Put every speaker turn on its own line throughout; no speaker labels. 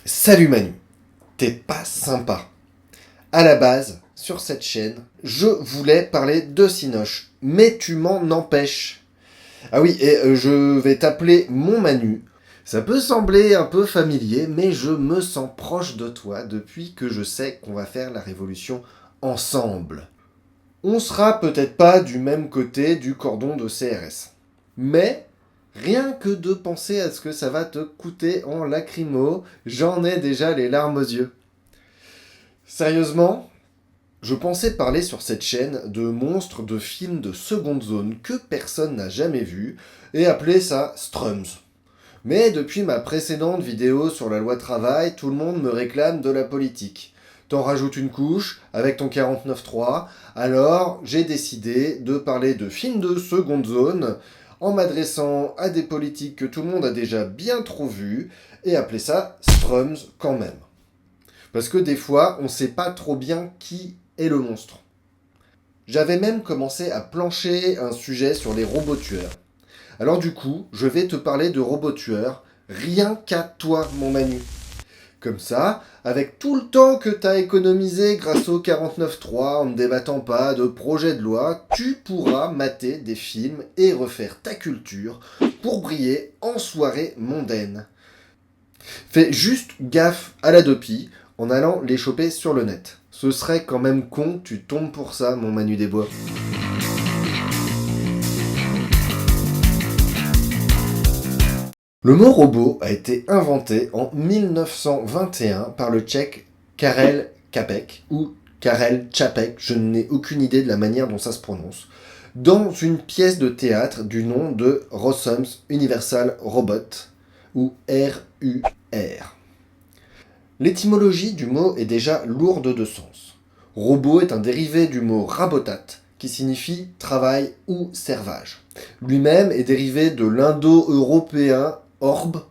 Salut Manu, t'es pas sympa. À la base, sur cette chaîne, je voulais parler de Cinoche, mais tu m'en empêches. Ah oui, et je vais t'appeler mon Manu. Ça peut sembler un peu familier, mais je me sens proche de toi depuis que je sais qu'on va faire la révolution ensemble. On sera peut-être pas du même côté du cordon de CRS. Mais rien que de penser à ce que ça va te coûter en lacrymo, j'en ai déjà les larmes aux yeux. Sérieusement, je pensais parler sur cette chaîne de monstres de films de seconde zone que personne n'a jamais vus et appeler ça Strums. Mais depuis ma précédente vidéo sur la loi travail, tout le monde me réclame de la politique. T'en rajoutes une couche avec ton 49.3, alors j'ai décidé de parler de films de seconde zone en m'adressant à des politiques que tout le monde a déjà bien trop vus et appeler ça Strums quand même. Parce que des fois, on sait pas trop bien qui est le monstre. J'avais même commencé à plancher un sujet sur les robots tueurs. Alors du coup, je vais te parler de robots tueurs, rien qu'à toi, mon Manu. Comme ça, avec tout le temps que t'as économisé grâce au 49.3 en ne débattant pas de projet de loi, tu pourras mater des films et refaire ta culture pour briller en soirée mondaine. Fais juste gaffe à la dopie en allant les choper sur le net. Ce serait quand même con, tu tombes pour ça, mon Manu des Bois. Le mot robot a été inventé en 1921 par le tchèque Karel Čapek, ou Karel Čapek, je n'ai aucune idée de la manière dont ça se prononce, dans une pièce de théâtre du nom de Rossum's Universal Robot, ou RUR. L'étymologie du mot est déjà lourde de sens. Robot est un dérivé du mot rabotat, qui signifie travail ou servage. Lui-même est dérivé de l'indo-européen orb,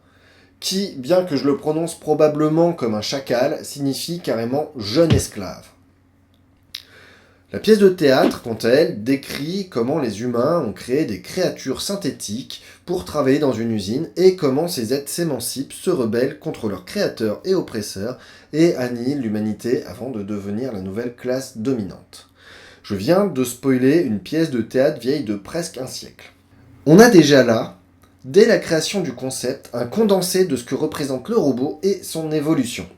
qui, bien que je le prononce probablement comme un chacal, signifie carrément jeune esclave. La pièce de théâtre, quant à elle, décrit comment les humains ont créé des créatures synthétiques pour travailler dans une usine et comment ces êtres s'émancipent, se rebellent contre leurs créateurs et oppresseurs et annihilent l'humanité avant de devenir la nouvelle classe dominante. Je viens de spoiler une pièce de théâtre vieille de presque un siècle. On a déjà là, dès la création du concept, un condensé de ce que représente le robot et son évolution.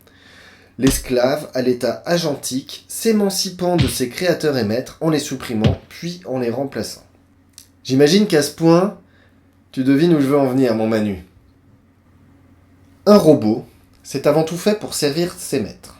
L'esclave à l'état agentique, s'émancipant de ses créateurs et maîtres en les supprimant, puis en les remplaçant. J'imagine qu'à ce point, tu devines où je veux en venir, mon Manu. Un robot, c'est avant tout fait pour servir ses maîtres.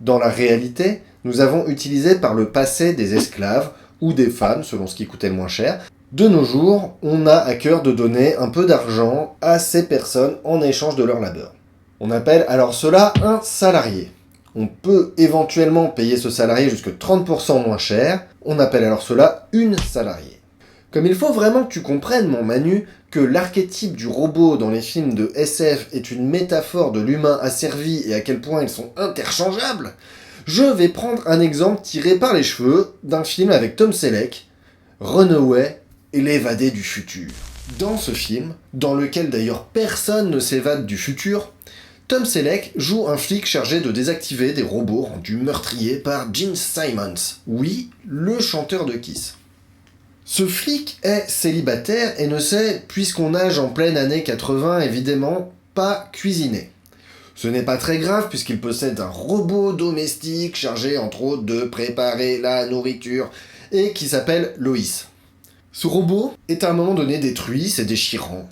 Dans la réalité, nous avons utilisé par le passé des esclaves, ou des femmes, selon ce qui coûtait le moins cher. De nos jours, on a à cœur de donner un peu d'argent à ces personnes en échange de leur labeur. On appelle alors cela un salarié. On peut éventuellement payer ce salarié jusqu'à 30% moins cher. On appelle alors cela une salariée. Comme il faut vraiment que tu comprennes, mon Manu, que l'archétype du robot dans les films de SF est une métaphore de l'humain asservi et à quel point ils sont interchangeables, je vais prendre un exemple tiré par les cheveux d'un film avec Tom Selleck, Runaway et l'évadé du futur. Dans ce film, dans lequel d'ailleurs personne ne s'évade du futur, Tom Selleck joue un flic chargé de désactiver des robots rendus meurtriers par Gene Simmons, oui, le chanteur de Kiss. Ce flic est célibataire et ne sait, puisqu'on nage en pleine année 80, évidemment, pas cuisiner. Ce n'est pas très grave puisqu'il possède un robot domestique chargé entre autres de préparer la nourriture et qui s'appelle Loïs. Ce robot est à un moment donné détruit, c'est déchirant.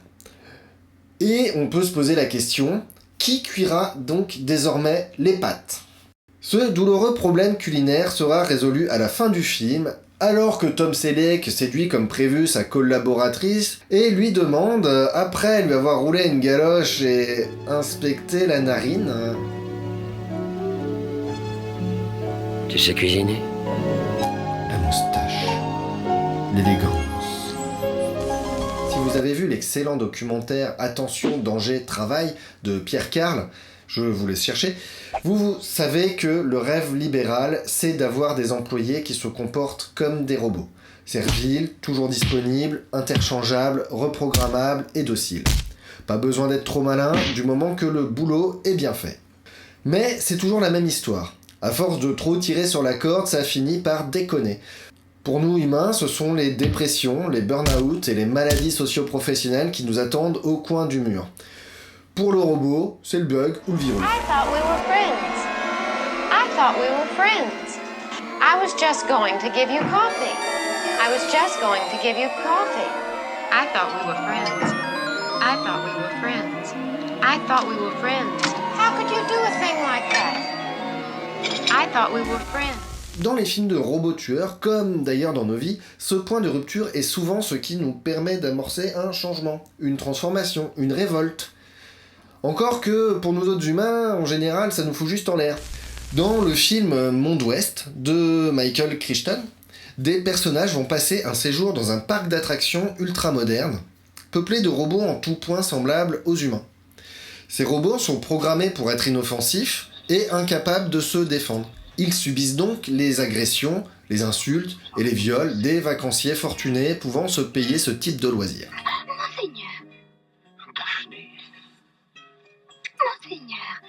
Et on peut se poser la question, qui cuira donc désormais les pâtes ? Ce douloureux problème culinaire sera résolu à la fin du film, alors que Tom Selleck séduit comme prévu sa collaboratrice et lui demande, après lui avoir roulé une galoche et inspecté la narine...
Tu sais cuisiner?
La moustache, l'élégance. Si vous avez vu l'excellent documentaire Attention, danger, travail de Pierre Carl, je vous laisse chercher, vous savez que le rêve libéral, c'est d'avoir des employés qui se comportent comme des robots. Serviles, toujours disponibles, interchangeables, reprogrammables et dociles. Pas besoin d'être trop malin du moment que le boulot est bien fait. Mais c'est toujours la même histoire. À force de trop tirer sur la corde, ça finit par déconner. Pour nous humains, ce sont les dépressions, les burn-out et les maladies socio-professionnelles qui nous attendent au coin du mur. Pour le robot, c'est le bug ou le virus.
I thought we were friends. I thought we were friends. I was just going to give you coffee. I was just going to give you coffee. I thought we were friends. I thought we were friends. I thought we were friends. How could you do a thing like that? I thought we were friends.
Dans les films de robots tueurs, comme d'ailleurs dans nos vies, ce point de rupture est souvent ce qui nous permet d'amorcer un changement, une transformation, une révolte. Encore que pour nous autres humains, en général, ça nous fout juste en l'air. Dans le film Monde Ouest de Michael Crichton, des personnages vont passer un séjour dans un parc d'attractions ultra moderne, peuplé de robots en tout point semblables aux humains. Ces robots sont programmés pour être inoffensifs et incapables de se défendre. Ils subissent donc les agressions, les insultes et les viols des vacanciers fortunés pouvant se payer ce type de loisirs.
Monseigneur,
Daphné.
Monseigneur,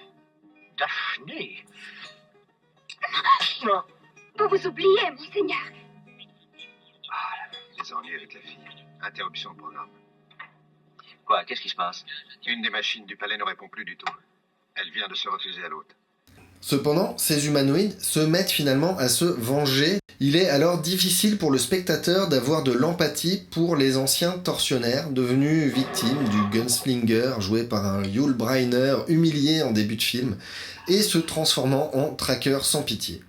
Daphné.
vous vous oubliez, Monseigneur.
Les ennuis avec la fille. Interruption de programme.
Quoi? Qu'est-ce qui se passe?
Une des machines du palais ne répond plus du tout. Elle vient de se refuser à l'hôte.
Cependant, ces humanoïdes se mettent finalement à se venger. Il est alors difficile pour le spectateur d'avoir de l'empathie pour les anciens tortionnaires devenus victimes du gunslinger joué par un Yul Brynner humilié en début de film et se transformant en tracker sans pitié.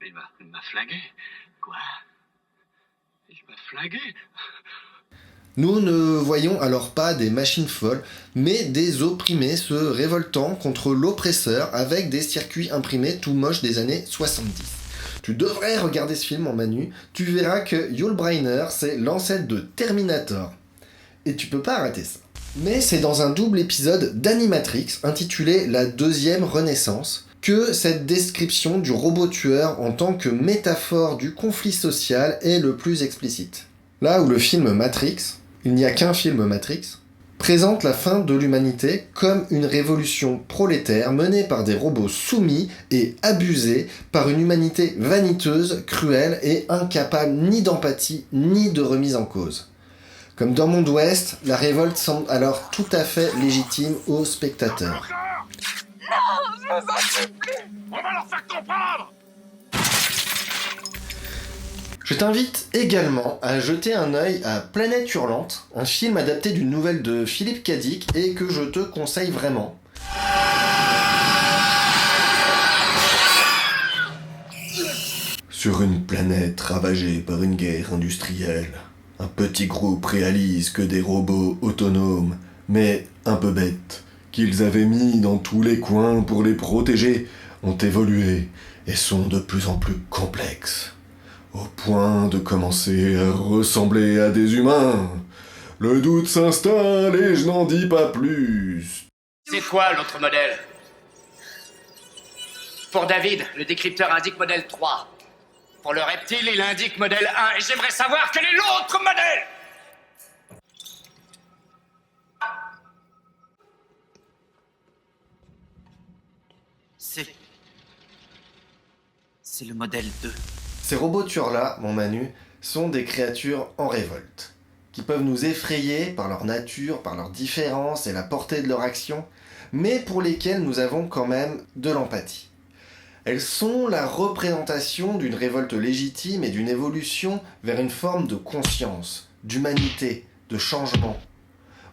Il m'a flingué. Quoi? Il m'a flingué?
Nous ne voyons alors pas des machines folles, mais des opprimés se révoltant contre l'oppresseur avec des circuits imprimés tout moches des années 70. Tu devrais regarder ce film en manu, tu verras que Yul Brynner, c'est l'ancêtre de Terminator. Et tu peux pas rater ça. Mais c'est dans un double épisode d'Animatrix, intitulé La deuxième renaissance, que cette description du robot tueur en tant que métaphore du conflit social est le plus explicite. Là où le film Matrix, il n'y a qu'un film Matrix, présente la fin de l'humanité comme une révolution prolétaire menée par des robots soumis et abusés par une humanité vaniteuse, cruelle et incapable ni d'empathie ni de remise en cause. Comme dans Monde Ouest, la révolte semble alors tout à fait légitime aux spectateurs.
On va leur faire comprendre!
Je t'invite également à jeter un œil à Planète Hurlante, un film adapté d'une nouvelle de Philippe Cadic et que je te conseille vraiment. Sur une planète ravagée par une guerre industrielle, un petit groupe réalise que des robots autonomes, mais un peu bêtes, qu'ils avaient mis dans tous les coins pour les protéger, ont évolué et sont de plus en plus complexes. Au point de commencer à ressembler à des humains. Le doute s'installe et je n'en dis pas plus.
C'est quoi l'autre modèle? Pour David, le décrypteur indique modèle 3. Pour le reptile, il indique modèle 1. Et j'aimerais savoir quel est l'autre modèle! C'est le modèle 2.
Ces robots tueurs-là, mon Manu, sont des créatures en révolte, qui peuvent nous effrayer par leur nature, par leur différence et la portée de leur action, mais pour lesquelles nous avons quand même de l'empathie. Elles sont la représentation d'une révolte légitime et d'une évolution vers une forme de conscience, d'humanité, de changement,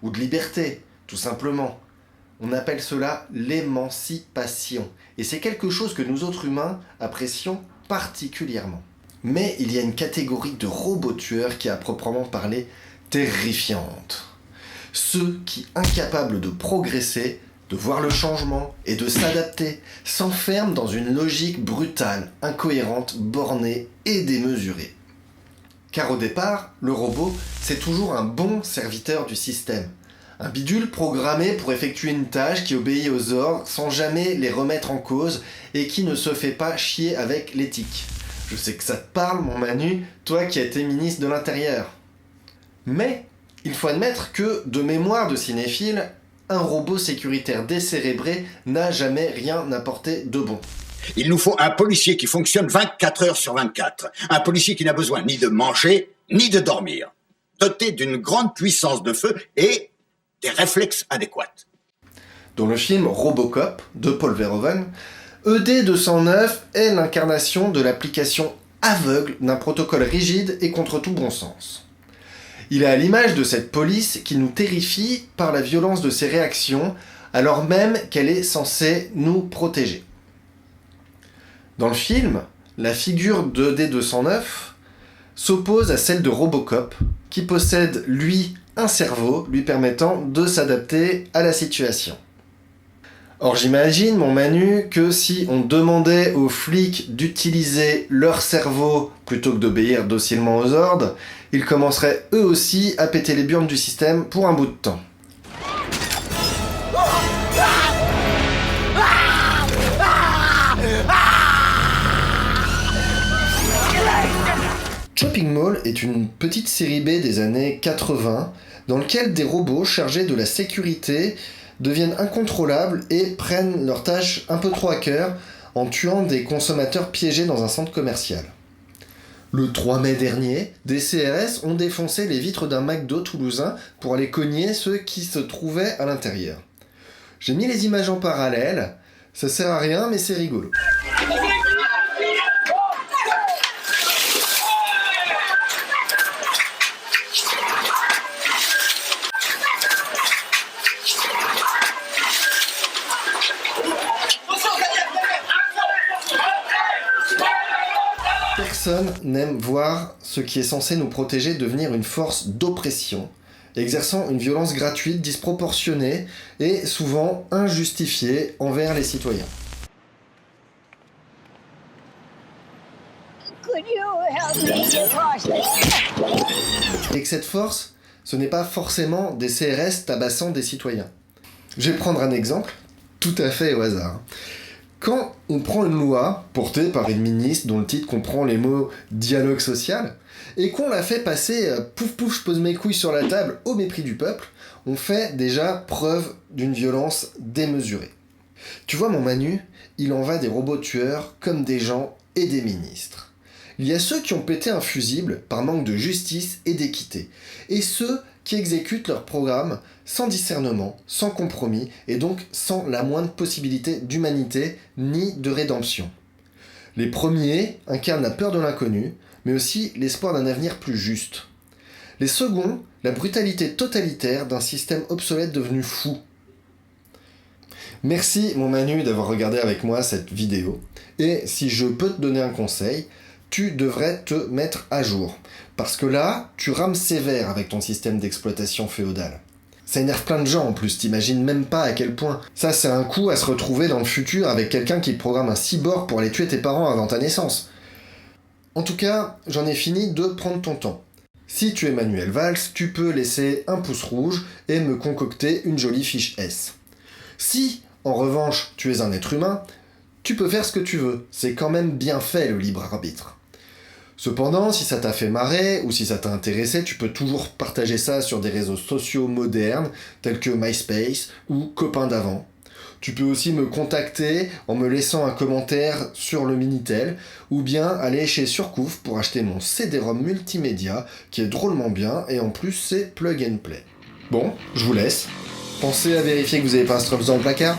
ou de liberté, tout simplement. On appelle cela l'émancipation, et c'est quelque chose que nous autres humains apprécions particulièrement. Mais il y a une catégorie de robots tueurs qui est à proprement parler terrifiante. Ceux qui, incapables de progresser, de voir le changement et de s'adapter, s'enferment dans une logique brutale, incohérente, bornée et démesurée. Car au départ, le robot, c'est toujours un bon serviteur du système. Un bidule programmé pour effectuer une tâche qui obéit aux ordres sans jamais les remettre en cause et qui ne se fait pas chier avec l'éthique. Je sais que ça te parle, mon Manu, toi qui as été ministre de l'Intérieur. Mais il faut admettre que, de mémoire de cinéphile, un robot sécuritaire décérébré n'a jamais rien apporté de bon.
Il nous faut un policier qui fonctionne 24 heures sur 24. Un policier qui n'a besoin ni de manger, ni de dormir. Doté d'une grande puissance de feu et des réflexes adéquats.
Dans le film Robocop de Paul Verhoeven, ED209 est l'incarnation de l'application aveugle d'un protocole rigide et contre tout bon sens. Il est à l'image de cette police qui nous terrifie par la violence de ses réactions, alors même qu'elle est censée nous protéger. Dans le film, la figure de ED209 s'oppose à celle de Robocop, qui possède, lui, un cerveau lui permettant de s'adapter à la situation. Or j'imagine, mon Manu, que si on demandait aux flics d'utiliser leur cerveau plutôt que d'obéir docilement aux ordres, ils commenceraient eux aussi à péter les burnes du système pour un bout de temps. Chopping Mall est une petite série B des années 80 dans laquelle des robots chargés de la sécurité deviennent incontrôlables et prennent leurs tâches un peu trop à cœur en tuant des consommateurs piégés dans un centre commercial. Le 3 mai dernier, des CRS ont défoncé les vitres d'un McDo toulousain pour aller cogner ceux qui se trouvaient à l'intérieur. J'ai mis les images en parallèle, ça sert à rien mais c'est rigolo. Personne n'aime voir ce qui est censé nous protéger devenir une force d'oppression, exerçant une violence gratuite, disproportionnée et souvent injustifiée envers les citoyens. Et que cette force, ce n'est pas forcément des CRS tabassant des citoyens. Je vais prendre un exemple, tout à fait au hasard. Quand on prend une loi portée par une ministre dont le titre comprend les mots « dialogue social » et qu'on la fait passer « pouf pouf, je pose mes couilles sur la table » au mépris du peuple, on fait déjà preuve d'une violence démesurée. Tu vois mon Manu, il en va des robots tueurs comme des gens et des ministres. Il y a ceux qui ont pété un fusible par manque de justice et d'équité, et ceux qui exécutent leur programme sans discernement, sans compromis, et donc sans la moindre possibilité d'humanité ni de rédemption. Les premiers incarnent la peur de l'inconnu, mais aussi l'espoir d'un avenir plus juste. Les seconds, la brutalité totalitaire d'un système obsolète devenu fou. Merci mon Manu d'avoir regardé avec moi cette vidéo, et si je peux te donner un conseil, tu devrais te mettre à jour. Parce que là, tu rames sévère avec ton système d'exploitation féodale. Ça énerve plein de gens en plus, t'imagines même pas à quel point. Ça, c'est un coup à se retrouver dans le futur avec quelqu'un qui te programme un cyborg pour aller tuer tes parents avant ta naissance. En tout cas, j'en ai fini de prendre ton temps. Si tu es Manuel Valls, tu peux laisser un pouce rouge et me concocter une jolie fiche S. Si, en revanche, tu es un être humain, tu peux faire ce que tu veux. C'est quand même bien fait le libre arbitre. Cependant, si ça t'a fait marrer ou si ça t'a intéressé, tu peux toujours partager ça sur des réseaux sociaux modernes tels que MySpace ou Copains d'avant. Tu peux aussi me contacter en me laissant un commentaire sur le Minitel ou bien aller chez Surcouf pour acheter mon CD-ROM multimédia qui est drôlement bien et en plus c'est plug and play. Bon, je vous laisse. Pensez à vérifier que vous n'avez pas un Strumps dans le placard.